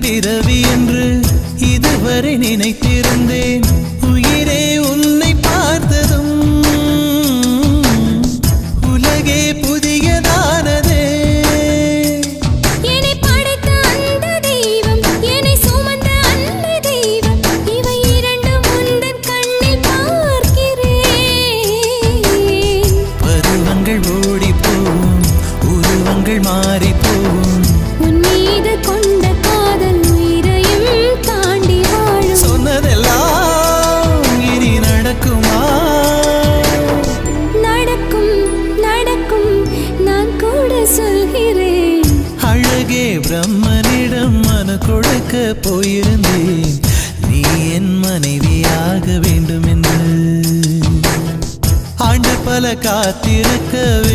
பிறவி என்று இதுவரை நினைத்திருந்தேன். உயிரே உன்னை பார்த்ததும் உலகே புதியதானதே. என்னை படைத்த அந்த தெய்வம், என்னை சுமந்த அந்த தெய்வம், இவை இரண்டும் உந்தன் கண்ணில் பார்க்கிறேன். பருவங்கள் ஓடிப்போம், உருவங்கள் மாறிப்போம். உன் மீது கொண்ட